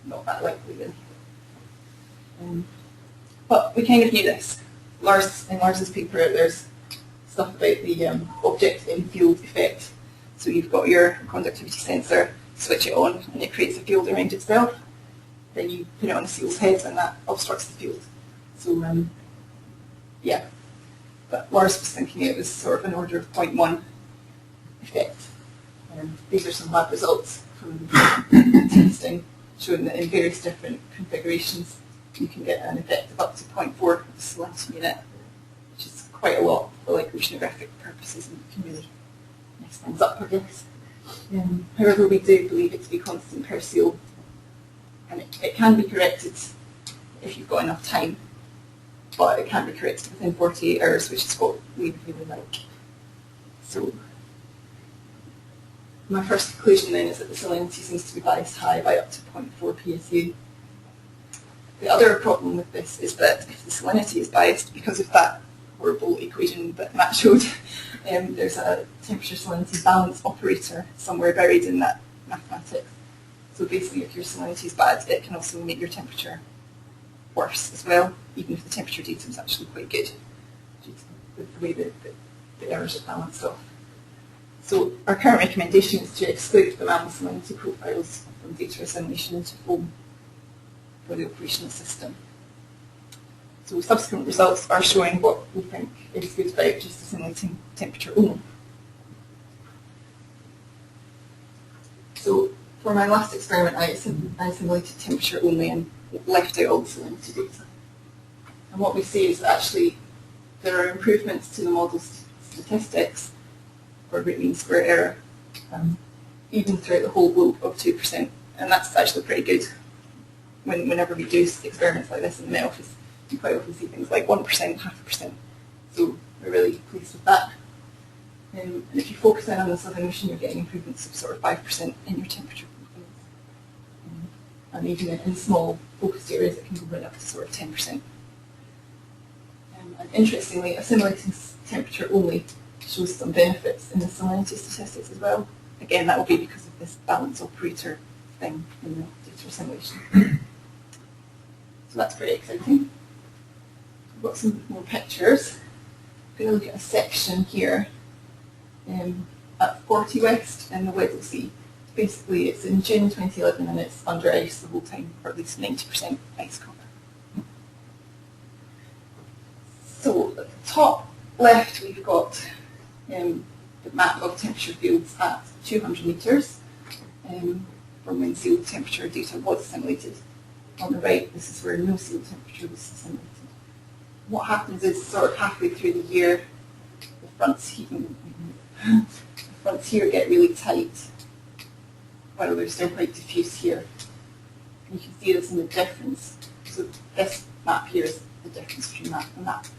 not that likely really. But we kind of knew this. In Lars's paper there's stuff about the object in field effect. So you've got your conductivity sensor, switch it on and it creates a field around itself. Then you put it on a seal's head and that obstructs the field. So yeah. but Lars was thinking it was sort of an order of 0.1 effect. These are some lab results from testing showing that in various different configurations you can get an effect of up to 0.4 of the salinity unit, which is quite a lot for like oceanographic purposes, and can really mess things up, I guess. However, we do believe it to be constant per seal, and it can be corrected if you've got enough time, but it can't be corrected within 48 hours, which is what we really like. So my first conclusion then is that the salinity seems to be biased high by up to 0.4 PSU. The other problem with this is that if the salinity is biased because of that horrible equation that Matt showed, there's a temperature salinity balance operator somewhere buried in that mathematics. So basically if your salinity is bad, it can also make your temperature worse as well, even if the temperature data is actually quite good, due to the way that the errors are balanced off. So our current recommendation is to exclude the mammal salinity profiles from data assimilation into foam for the operational system. So subsequent results are showing what we think is good about just assimilating temperature only. So for my last experiment, I assimilated temperature only and left out all the salinity data. And what we see is that actually there are improvements to the model's statistics for root mean square error, even throughout the whole globe of 2%. And that's actually pretty good. Whenever we do experiments like this in the Met Office, you quite often see things like 1%, 0.5%. So we're really pleased with that. And if you focus in on the Southern Ocean, you're getting improvements of sort of 5% in your temperature profiles. And even in small focused areas, it can go right up to sort of 10%. And interestingly, assimilating temperature only shows some benefits in the salinity statistics as well. Again, that will be because of this balance operator thing in the data assimilation. So that's pretty exciting. We've got some more pictures. I'm going to look at a section here at 40 West in the Weddell Sea. Basically, it's in June 2011 and it's under ice the whole time, or at least 90% ice cover. So at the top left, we've got the map of temperature fields at 200 metres from when sealed temperature data was assimilated. On the right, this is where no sealed temperature was assimilated. What happens is sort of halfway through the year, the fronts here get really tight, while they're still quite diffuse here. And you can see this in the difference. So this map here is the difference between that and that.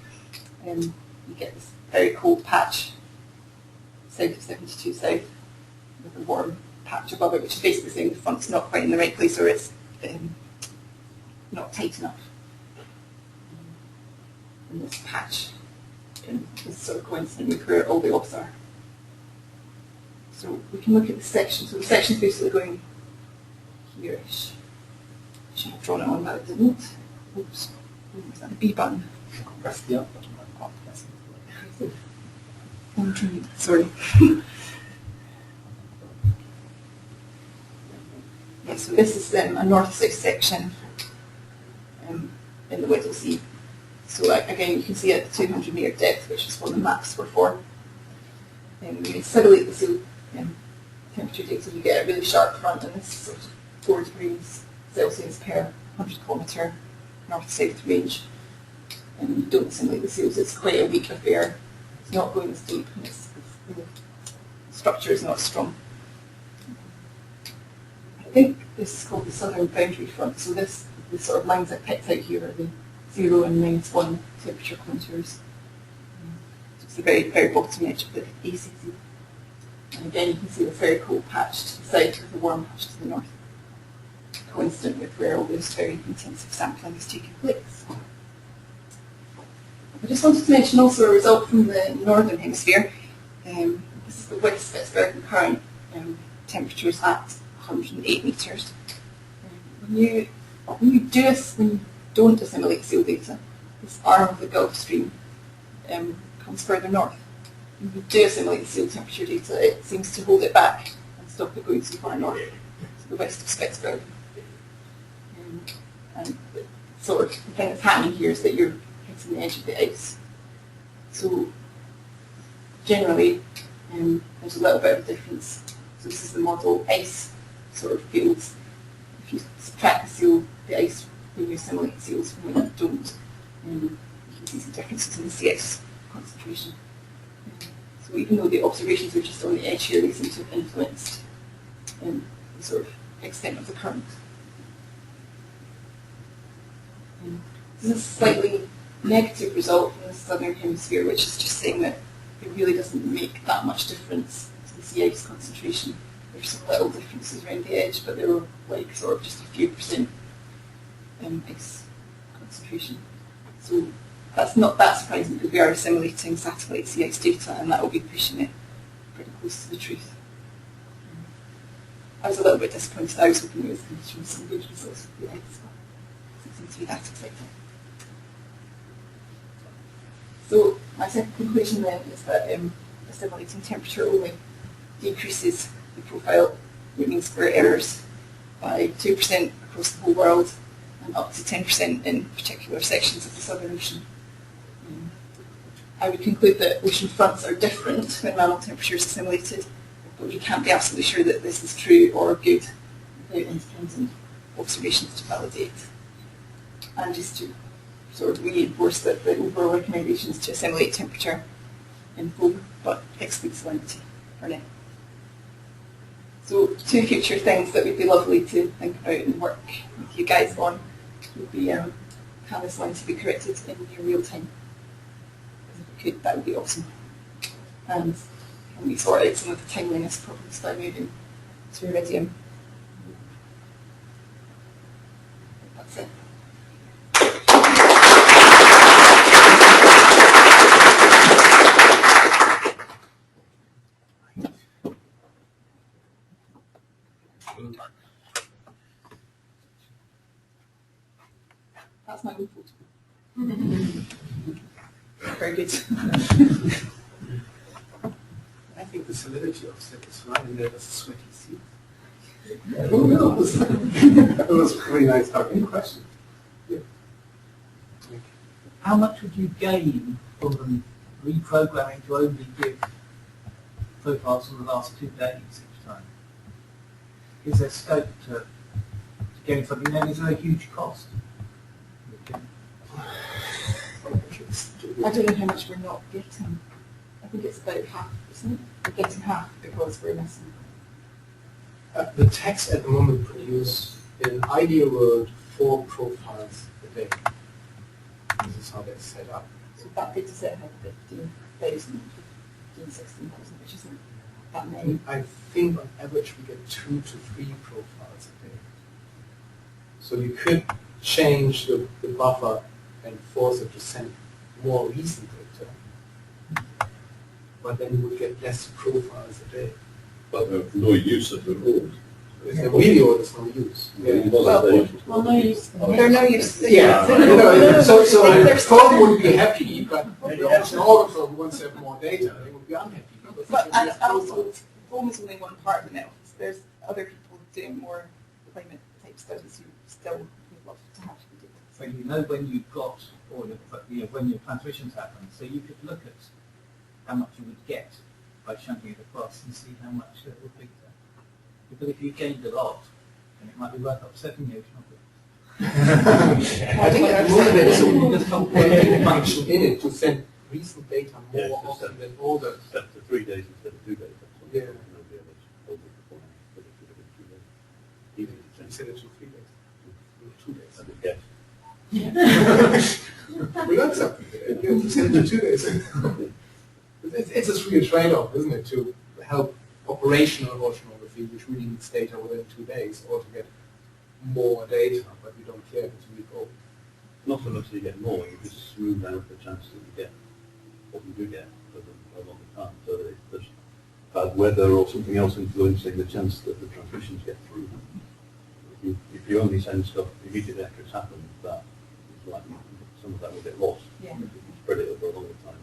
You get this very cold patch south of 72 South with a warm patch above it, which is basically saying the front's not quite in the right place or it's not tight enough. And this patch is sort of coincident with where all the ops are. So we can look at the section. So the section's basically going here-ish. I should have drawn it on, but I didn't. Oops. Was that the B button? Press the up button. Sorry. Yeah, so this is a north-south section in the Weddell Sea. So again, you can see at the 200 metre depth, which is what the maps were for. When you simulate the sea temperature data, you get a really sharp front, and this is sort of 4 degrees Celsius per 100 kilometre north-south range. And you don't simulate the seals, it's quite a weak affair. It's not going as deep, and the structure is not strong. I think this is called the southern boundary front. So the sort of lines I picked out here are the 0 and -1 temperature contours. So it's the very, very bottom edge of the ACC. And again, you can see the very cold patch to the south with the warm patch to the north, coincident with where all this very intensive sampling is taking place. I just wanted to mention also a result from the northern hemisphere. This is the West Spitsbergen current temperatures at 108 metres. When you don't assimilate seal data, this arm of the Gulf Stream comes further north. When you do assimilate seal temperature data, it seems to hold it back and stop it going so far north to the west of Spitsbergen. And the sort of thing that's happening here is that you're hitting the edge of the ice. So generally, there's a little bit of difference. So this is the model ice sort of fields. If you subtract the ice when you assimilate seals from when you don't, you can see some differences in the CS concentration. So even though the observations are just on the edge here, they seem to have influenced the sort of extent of the current. This is a slightly negative result from the southern hemisphere, which is just saying that it really doesn't make that much difference to the sea ice concentration. There's some little differences around the edge, but they're like sort of just a few percent ice concentration. So that's not that surprising because we are assimilating satellite sea ice data, and that will be pushing it pretty close to the truth. I was a little bit disappointed. I was hoping it was going to show some good results with the ice, but it seems to be that exciting. So my second conclusion then is that assimilating temperature only decreases the profile root mean square errors by 2% across the whole world and up to 10% in particular sections of the Southern Ocean. I would conclude that ocean fronts are different when mammal temperature is assimilated, but we can't be absolutely sure that this is true or good without independent observations to validate. And just to sort of reinforce that the overall recommendation is to assimilate temperature in full, but exclude salinity for now. So 2 future things that would be lovely to think about and work with you guys on would be can the salinity be corrected in near real time? If we could, that would be awesome. And can we sort out some of the timeliness problems by moving to iridium? That's it. That's my own photo. Very good. I think the salinity of that is fine, and there was a sweaty sea. Who knows? That was a very nice talk. Any question? Yeah. How much would you gain from reprogramming to only give profiles for the last 2 days each time? Is there scope to gain something then? Is there a huge cost? I don't know how much we're not getting. I think it's about half, isn't it? We're getting half because we're missing. The techs at the moment produce, in an ideal world, 4 profiles a day. This is how they're set up. So that data set had 15,000, 16,000, which isn't that many. I think on average we get 2 to 3 profiles a day. So you could change the buffer and force it to send more recent data, but then you would get less profiles a day. But there's no use of the rules. The video is no use. Well, no use. They're no use. Yeah. So the phone would be happy, but the oceanographer who wants to have more data, they would be unhappy. But also, foam is only one part of the analysis. There's other people doing more climate type studies who still would love to have the data. So you know when you've got, or when your transmissions happen, so you could look at how much you would get by shunting it across and see how much it would be there. Because if you gained a lot, then it might be worth upsetting the oceanographer. I think at the moment there is a just calculating function in it to send recent data more often than older. Set to 3 days instead of 2 days. Yeah. Even You said it to 3 days. 2 days. I would guess. We got something. You said it to 2 days. It's a real trade-off, isn't it, to help operational oceanography, which really needs data within 2 days, or to get more data, but we don't care if it's a week old. Not so much that you get more, you just smooth out the chance that you get what you do get for a longer time. So there's bad weather or something else influencing the chance that the transmissions get through. If you only send stuff immediately after it's happened, that is likely some of that will get lost. Yeah. If you spread it over a longer time,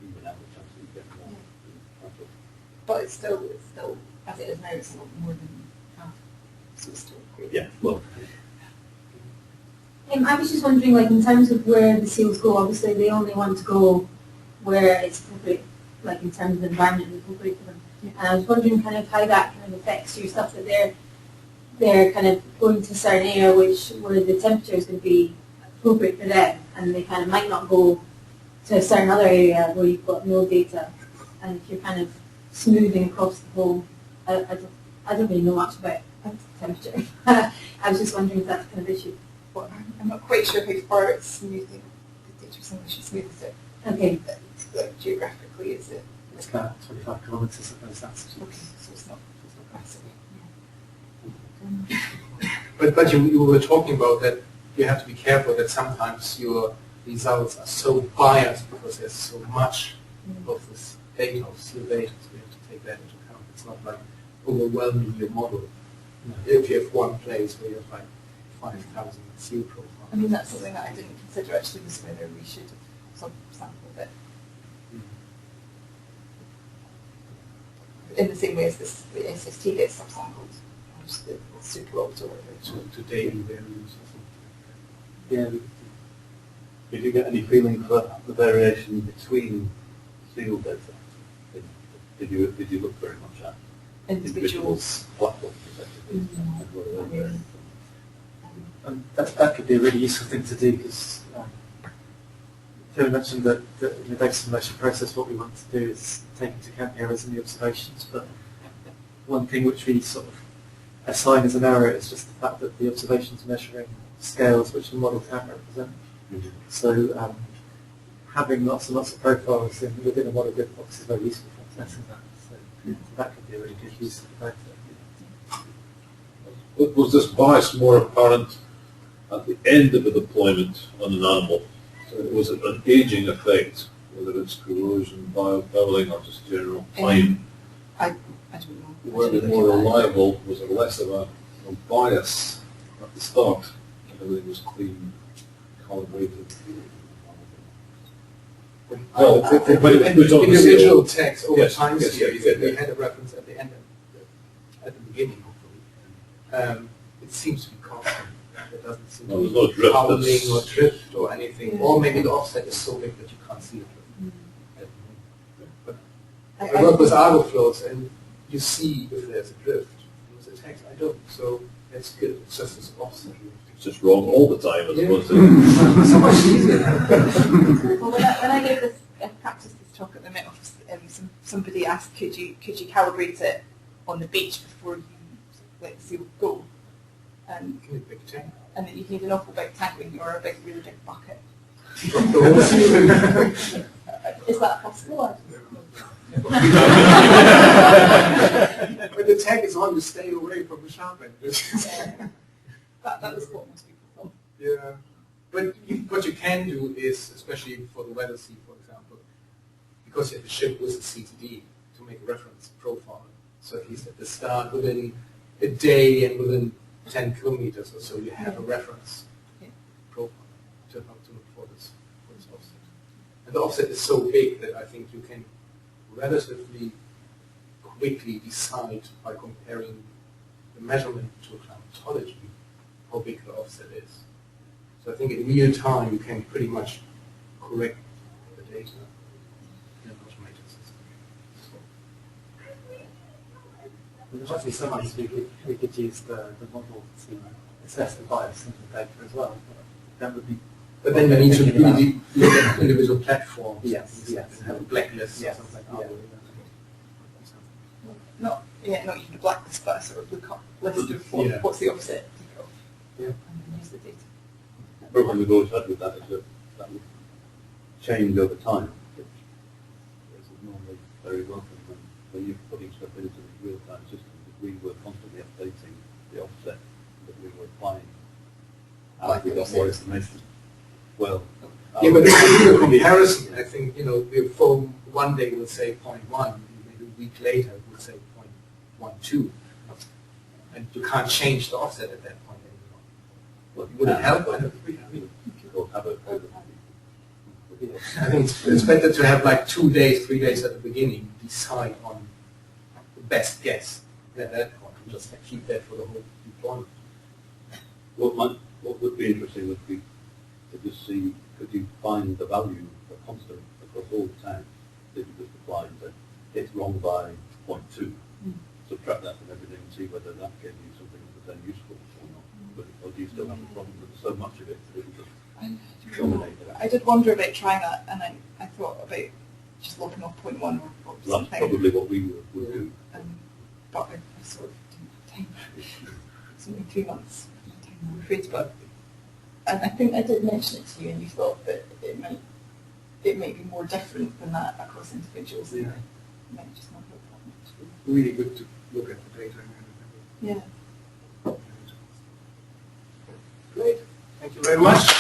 even out the chance that you get more. Yeah. But it's still, as it is now, it's a lot more than half. So it's still great. Yeah, well, I was just wondering, like, in terms of where the seals go, obviously they only want to go where it's appropriate, like in terms of environment and appropriate for them. And I was wondering kind of how that kind of affects your stuff, that they're kind of going to a certain area where the temperature is going to be appropriate for them, and they kind of might not go to a certain other area where you've got no data, and if you're kind of smoothing across the whole, I don't really know much about temperature. I was just wondering if that's kind of issue. Well, I'm not quite sure how far it's smoothing the data simulation smooths it. Okay. But geographically, is it? It's about 25 kilometres at most altitudes. Okay, so it's not massive. But you were talking about that you have to be careful that sometimes your results are so biased because there's so much of this data, of sea data, so you have to take that into account. It's not like overwhelming your model. If you have one place where you have like 5,000 seal profiles. I mean, that's something that I didn't consider actually, was whether we should have sampled it. In the same way as the SST gets subsampled, or just the superlogs or whatever. To daily variance or something. Yeah. Did you get any feeling for the variation between seal data? Did you look very much at Individuals. black box effectively? And that could be a really useful thing to do, because Fiona mentioned that in the data simulation process what we want to do is take into account errors in the observations, but one thing which we sort of assign as an error is just the fact that the observations are measuring scales which the model can't represent. So having lots and lots of profiles within a model grid box is very useful for assessing that. So that could be a really good use of the data. Was this bias more apparent at the end of the deployment on an animal? So was it an aging effect, whether it's corrosion, biofouling, or just general time? I don't know. Were they more reliable? Was there less of a bias at the start? Everything was clean, calibrated. Well, the individual text over time series, we had a reference at the end, at the beginning, hopefully. It seems to be constant. There doesn't seem to be howling or drift or anything. Or maybe the offset is so big that you can't see it. But I work with Argo flows, and you see if there's a drift. With the text, I don't. So that's good. It's just this offset. It's just wrong all the time, as opposed to. So much easier. Well, when I gave this practice this talk at the Met Office, somebody asked, could you calibrate it on the beach before you let the seal go? And Big tank. and that you need an awful big tank when you're a really big bucket. Is that possible? When the tank is on, you stay away from the sharp end. That was what most people thought. Yeah. But what you can do is, especially for the weather sea, for example, because you have a ship with a CTD to make a reference profile. So at least at the start, within a day and within 10 kilometers or so, you have a reference profile to look for this offset. And the offset is so big that I think you can relatively quickly decide by comparing the measurement to a climatology how big the offset is. So I think in real time you can pretty much correct the data in an automated system. There might be some ways we could use the model to assess the bias in the data as well. That would be. But then you need to really look at individual platforms. Yes. And have a blacklist or something like that. Not even a blacklist, but a sort of look up list of what's the offset and then use the data. The problem we've always had with that is that would change over time, which isn't normally very welcome when you're putting stuff into the real-time system. We were constantly updating the offset that we were applying. Like we got more information. Well, yeah, but if you do a comparison, I think, the foam one day will say 0.1, maybe a week later it will say 0.12. And you can't change the offset at that point anymore. Well, Would it help? I think it's better to have like 2 days, 3 days at the beginning, decide on the best guess at that point, and just keep that for the whole deployment. What would be interesting would be to just see, could you find the value, a constant across all the towns, they could just apply and say, it's wrong by 0.2. Subtract that from everything and see whether that gave you something that was then useful or not. But, or do you still have a problem that there's so much of it that it will just dominate it? I did wonder about trying that, and I thought about just logging off 0.1 or That's something. probably what we would do. But I sort of didn't have time. It's only 3 months time, I'm afraid. But and I think I did mention it to you, and you thought that it might be more different than that across individuals. Yeah. And it might just not help that much. Really good to look at the data and everything. Yeah. Great. Thank you very much.